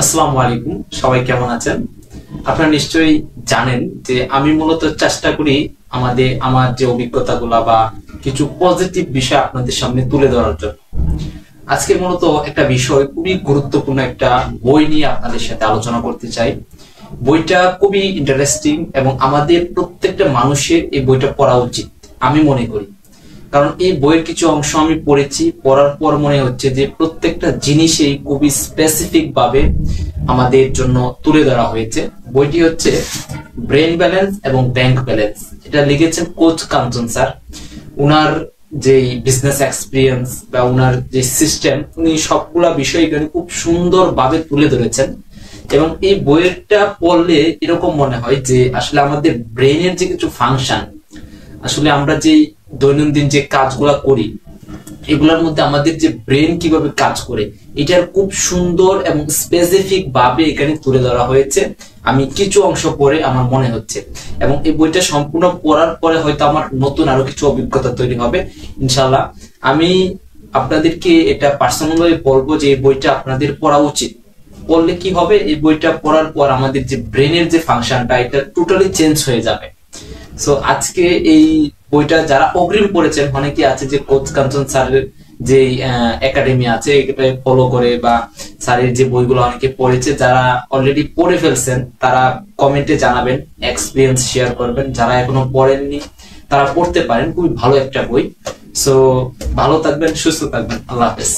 আসসালামু আলাইকুম, সবাই কেমন আছেন? আপনারা নিশ্চয়ই জানেন যে আমি মূলত চেষ্টা করি আমার যে অভিজ্ঞতাগুলো বা কিছু পজিটিভ বিষয় আপনাদের সামনে তুলে ধরার জন্য। আজকে মূলত একটা বিষয়, খুবই গুরুত্বপূর্ণ একটা বই নিয়ে আপনাদের সাথে আলোচনা করতে চাই। বইটা খুবই ইন্টারেস্টিং এবং আমাদের প্রত্যেকটা মানুষের এই বইটা পড়া উচিত আমি মনে করি। কারণ এই বইয়ের কিছু অংশ আমি পড়েছি, পড়ার পর মনে হচ্ছে যে প্রত্যেকটা জিনিসই খুবই স্পেসিফিক ভাবে আমাদের জন্য তুলে ধরা হয়েছে। বইটি হচ্ছে ব্রেন ব্যালেন্স এবং ব্যাংক ব্যালেন্স। এটা লিখেছেন কোচ কাঞ্চন স্যার। উনার যে বিজনেস এক্সপিরিয়েন্স বা উনার যে সিস্টেম, উনি সবগুলা বিষয় এখানে খুব সুন্দর ভাবে তুলে ধরেছেন। এবং এই বইটা পড়লে এরকম মনে হয় যে আসলে আমাদের ব্রেনের যে কিছু ফাংশন, আসলে আমরা যে দৈনন্দিন যে কাজগুলা করি এগুলোর মধ্যে আমাদের যে ব্রেন কিভাবে কাজ করে এটার খুব সুন্দর এবং স্পেসিফিক ভাবে এখানে তুলে ধরা হয়েছে। আমি কিছু অংশ পড়ে আমার মনে হচ্ছে, এবং এই বইটা সম্পূর্ণ পড়ার পরে হয়তো আমার নতুন আরো কিছু অভিজ্ঞতা তৈরি হবে ইনশাল্লাহ। আমি আপনাদেরকে এটা পার্সোনালি বলবো যে এই বইটা আপনাদের পড়া উচিত। পড়লে কি হবে, এই বইটা পড়ার পর আমাদের যে ব্রেনের যে ফাংশনটা এটা টোটালি চেঞ্জ হয়ে যাবে। সো আজকে এই বইটা যারা অগ্রিম পড়েছেন, অনেকে আছে যে কোচ কাঞ্চন স্যারের যে একাডেমি আছে এটা ফলো করে, বা স্যারের যে বইগুলো অনেকে পড়েছে, যারা অলরেডি পড়ে ফেলছেন তারা কমেন্টে জানাবেন, এক্সপিরিয়েন্স শেয়ার করবেন। যারা এখনো পড়েননি তারা পড়তে পারেন, খুবই ভালো একটা বই। সো ভালো থাকবেন, সুস্থ থাকবেন, আল্লাহ হাফেজ।